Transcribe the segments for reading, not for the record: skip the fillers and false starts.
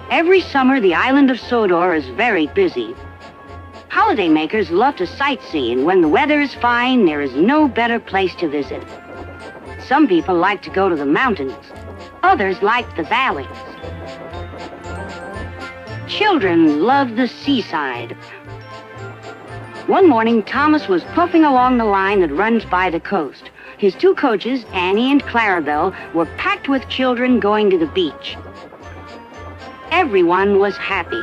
Every summer, the island of Sodor is very busy. Holidaymakers love to sightsee, and when the weather is fine, there is no better place to visit. Some people like to go to the mountains. Others like the valleys. Children love the seaside. One morning, Thomas was puffing along the line that runs by the coast. His two coaches, Annie and Clarabelle, were packed with children going to the beach. Everyone was happy.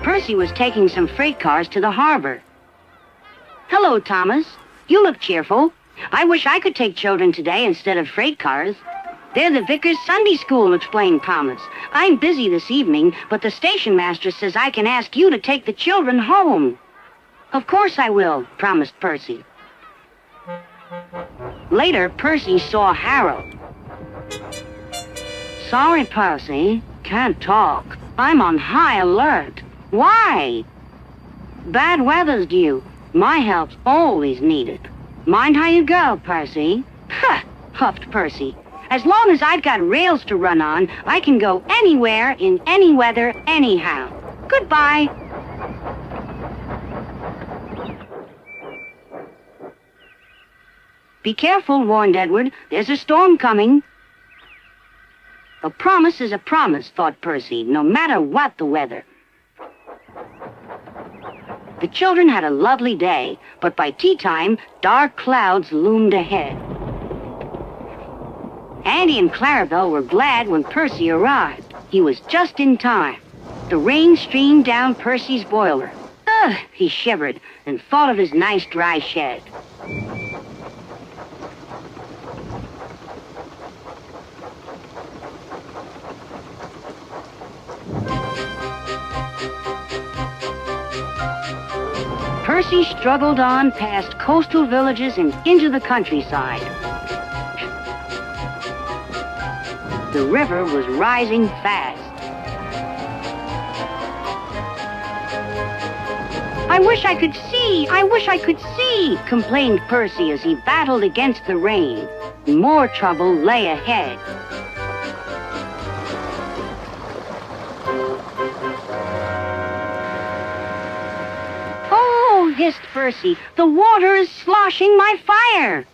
Percy was taking some freight cars to the harbor. "Hello, Thomas. You look cheerful. I wish I could take children today instead of freight cars." "They're the Vicar's Sunday School," explained Thomas. "I'm busy this evening, but the station master says I can ask you to take the children home." "Of course I will," promised Percy. Later, Percy saw Harold. "Sorry, Percy. Can't talk. I'm on high alert." "Why?" "Bad weather's due. My help's always needed." "Mind how you go, Percy." "Huh," huffed Percy. "As long as I've got rails to run on, I can go anywhere in any weather anyhow. Goodbye." "Be careful," warned Edward. "There's a storm coming." A promise is a promise, thought Percy, no matter what the weather. The children had a lovely day, but by tea time, dark clouds loomed ahead. Annie and Clarabelle were glad when Percy arrived. He was just in time. The rain streamed down Percy's boiler. Ugh, he shivered and thought of his nice dry shed. Percy struggled on past coastal villages and into the countryside. The river was rising fast. "I wish I could see! I wish I could see!" complained Percy as he battled against the rain. More trouble lay ahead. "Oh," hissed Percy, "the water is sloshing my fire!"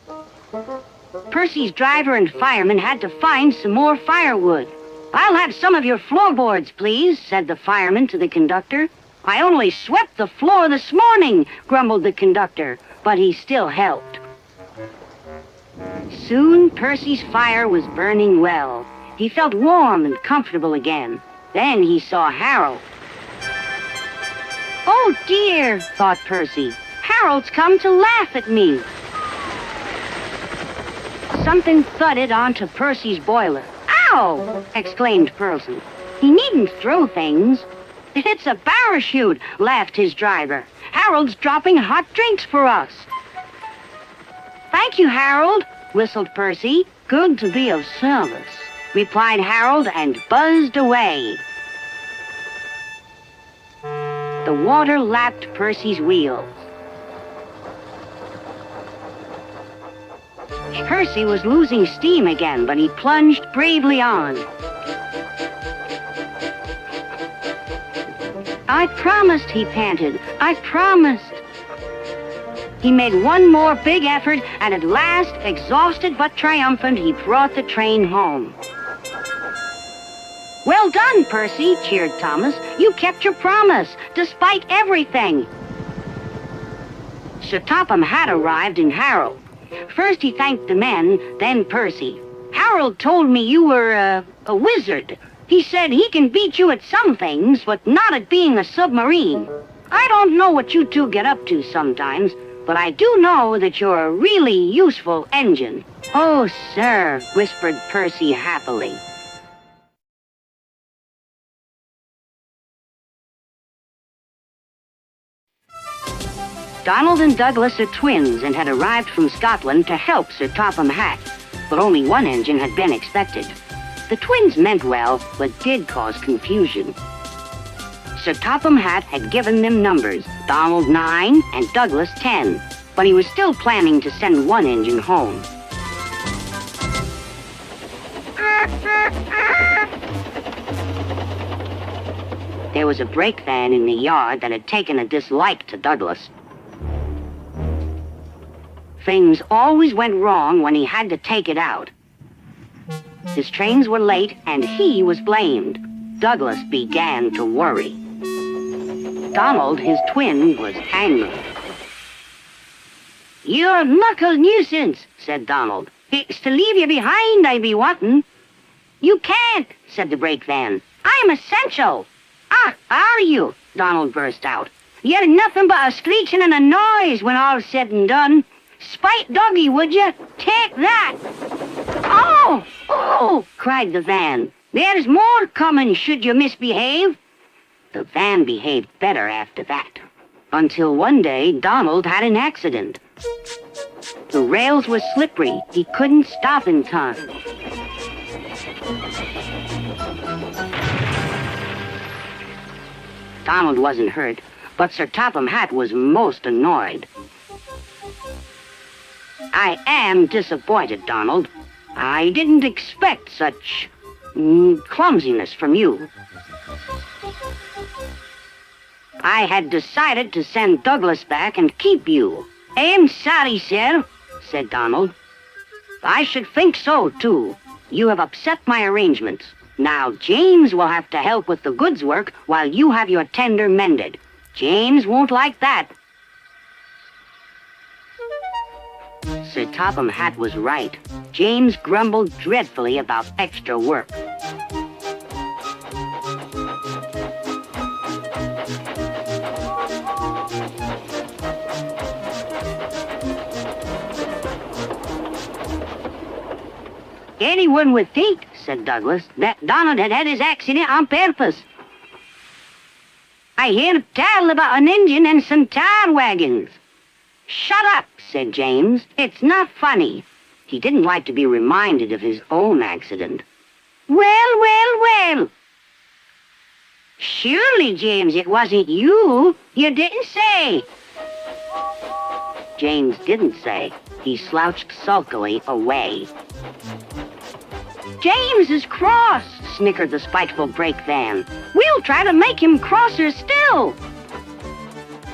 Percy's driver and fireman had to find some more firewood. "I'll have some of your floorboards, please," said the fireman to the conductor. "I only swept the floor this morning," grumbled the conductor, but he still helped. Soon Percy's fire was burning well. He felt warm and comfortable again. Then he saw Harold. "Oh dear," thought Percy. "Harold's come to laugh at me." Something thudded onto Percy's boiler. "Ow!" exclaimed Percy. "He needn't throw things." "It's a parachute," laughed his driver. "Harold's dropping hot drinks for us." "Thank you, Harold," whistled Percy. "Good to be of service," replied Harold and buzzed away. The water lapped Percy's wheels. Percy was losing steam again, but he plunged bravely on. "I promised," he panted. "I promised." He made one more big effort, and at last, exhausted but triumphant, he brought the train home. "Well done, Percy," cheered Thomas. "You kept your promise, despite everything." Sir Topham had arrived in Harold. First he thanked the men, then Percy. "Harold told me you were a wizard. He said he can beat you at some things, but not at being a submarine. I don't know what you two get up to sometimes, but I do know that you're a really useful engine." "Oh, sir," whispered Percy happily. Donald and Douglas are twins and had arrived from Scotland to help Sir Topham Hatt, but only one engine had been expected. The twins meant well, but did cause confusion. Sir Topham Hatt had given them numbers, Donald 9 and Douglas 10, but he was still planning to send one engine home. There was a brake van in the yard that had taken a dislike to Douglas. Things always went wrong when he had to take it out. His trains were late, and he was blamed. Douglas began to worry. Donald, his twin, was angry. "You're a muckle nuisance," said Donald. "It's to leave you behind I be wanting." "You can't," said the brake van. "I'm essential." "Ah, are you?" Donald burst out. "You're nothing but a screeching and a noise when all's said and done. Spite doggy, would you? Take that!" "Oh! Oh!" cried the van. "There's more coming should you misbehave." The van behaved better after that. Until one day, Donald had an accident. The rails were slippery. He couldn't stop in time. Donald wasn't hurt, but Sir Topham Hatt was most annoyed. "I am disappointed, Donald. I didn't expect such clumsiness from you." "I had decided to send Douglas back and keep you." "I'm sorry, sir," said Donald. "I should think so, too. You have upset my arrangements. Now James will have to help with the goods work while you have your tender mended. James won't like that." Sir Topham Hatt was right. James grumbled dreadfully about extra work. "Anyone would think," said Douglas, "that Donald had his accident on purpose. I hear tell about an engine and some tar wagons." "Shut up," said James. "It's not funny." He didn't like to be reminded of his own accident. Well. "Surely, James, it wasn't you. You didn't say." James didn't say. He slouched sulkily away. "James is cross," snickered the spiteful brake van. "We'll try to make him crosser still."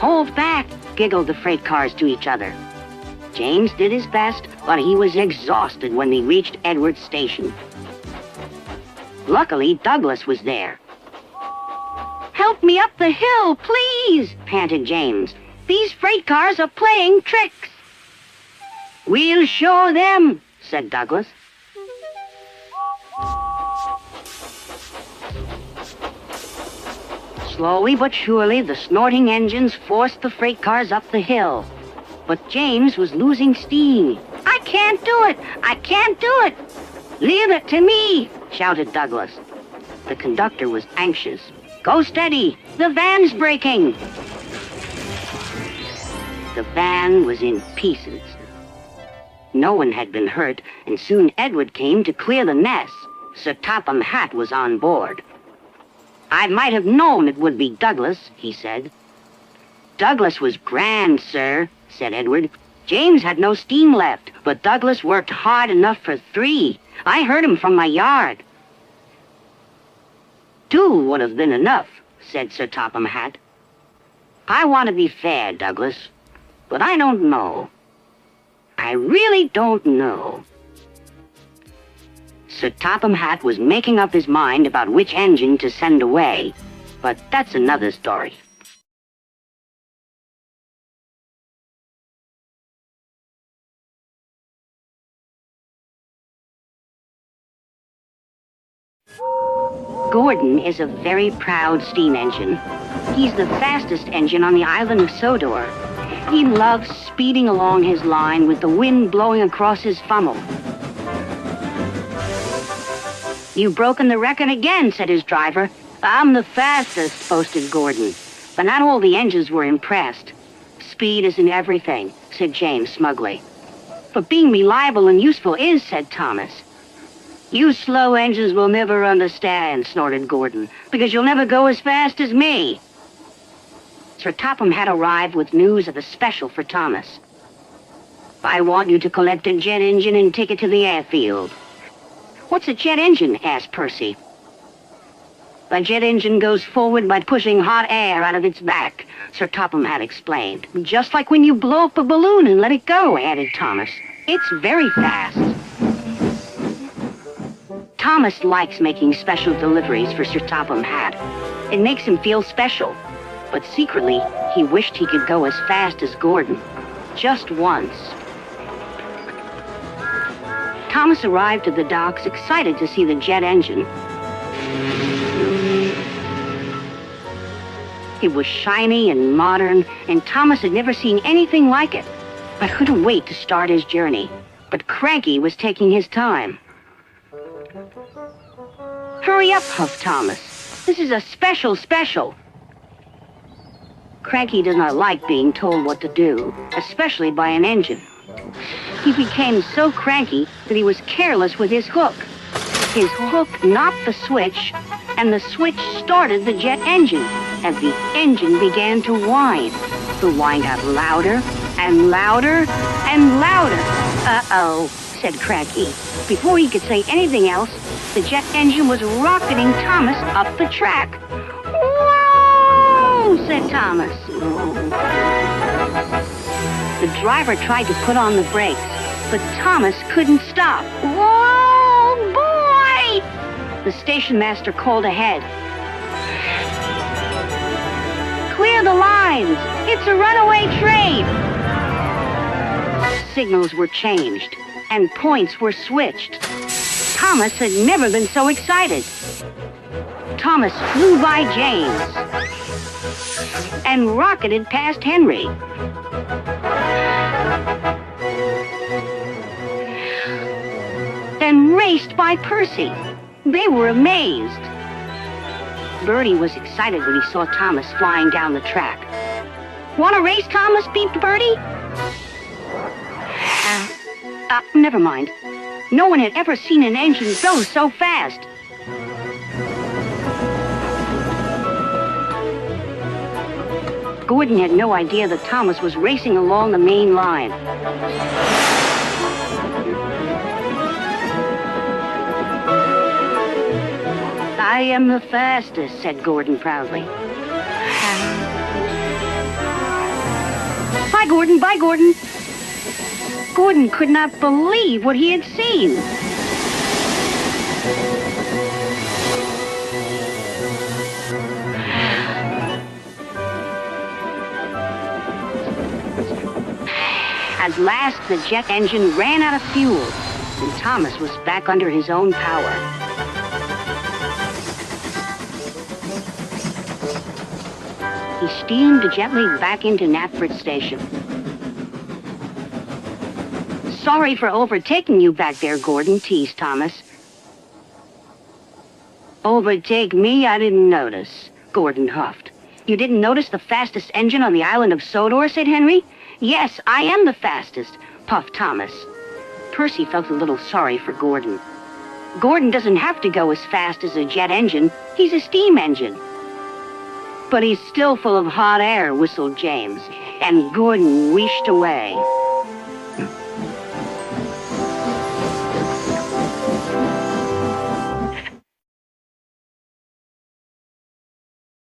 "Hold back," giggled the freight cars to each other. James did his best, but he was exhausted when they reached Edward's station. Luckily, Douglas was there. "Help me up the hill, please," panted James. "These freight cars are playing tricks." "We'll show them," said Douglas. Slowly but surely, the snorting engines forced the freight cars up the hill. But James was losing steam. "I can't do it! I can't do it!" "Leave it to me!" shouted Douglas. The conductor was anxious. "Go steady! The van's breaking!" The van was in pieces. No one had been hurt, and soon Edward came to clear the mess. Sir Topham Hatt was on board. "I might have known it would be Douglas," he said. "Douglas was grand, sir," said Edward. "James had no steam left, but Douglas worked hard enough for 3. I heard him from my yard." "2 would have been enough," said Sir Topham Hatt. "I want to be fair, Douglas, but I don't know. I really don't know." Sir Topham Hatt was making up his mind about which engine to send away, but that's another story. Gordon is a very proud steam engine. He's the fastest engine on the island of Sodor. He loves speeding along his line with the wind blowing across his funnel. "You've broken the record again," said his driver. "I'm the fastest," boasted Gordon. But not all the engines were impressed. "Speed isn't everything," said James smugly. "But being reliable and useful is," said Thomas. "You slow engines will never understand," snorted Gordon, "because you'll never go as fast as me." Sir Topham had arrived with news of a special for Thomas. "I want you to collect a jet engine and take it to the airfield." "What's a jet engine?" asked Percy. The jet engine goes forward by pushing hot air out of its back, Sir Topham had explained. Just like when you blow up a balloon and let it go, added Thomas. It's very fast. Thomas likes making special deliveries for Sir Topham Hatt. It makes him feel special. But secretly, he wished he could go as fast as Gordon. Just once. Thomas arrived at the docks excited to see the jet engine. It was shiny and modern, and Thomas had never seen anything like it. But couldn't wait to start his journey. But Cranky was taking his time. Hurry up, huffed Thomas. This is a special. Cranky does not like being told what to do, especially by an engine. He became so cranky that he was careless with his hook. His hook knocked the switch, and the switch started the jet engine, as the engine began to whine. The whine got louder and louder and louder. Uh-oh, said Cranky. Before he could say anything else, the jet engine was rocketing Thomas up the track. Whoa, said Thomas. The driver tried to put on the brakes, but Thomas couldn't stop. Whoa, boy! The station master called ahead. Clear the lines! It's a runaway train! Signals were changed, and points were switched. Thomas had never been so excited. Thomas flew by James and rocketed past Henry. Then raced by Percy. They were amazed. Bertie was excited when he saw Thomas flying down the track. Want to race, Thomas? Beeped Bertie. Never mind. No one had ever seen an engine go so fast. Gordon had no idea that Thomas was racing along the main line. I am the fastest, said Gordon proudly. Bye, Gordon, bye, Gordon. Gordon could not believe what he had seen. At last, the jet engine ran out of fuel, and Thomas was back under his own power. He steamed gently back into Knapford Station. Sorry for overtaking you back there, Gordon, teased Thomas. Overtake me? I didn't notice, Gordon huffed. You didn't notice the fastest engine on the island of Sodor, said Henry. Yes, I am the fastest, puffed Thomas. Percy felt a little sorry for Gordon. Gordon doesn't have to go as fast as a jet engine. He's a steam engine. But he's still full of hot air, whistled James, and Gordon wheeshed away.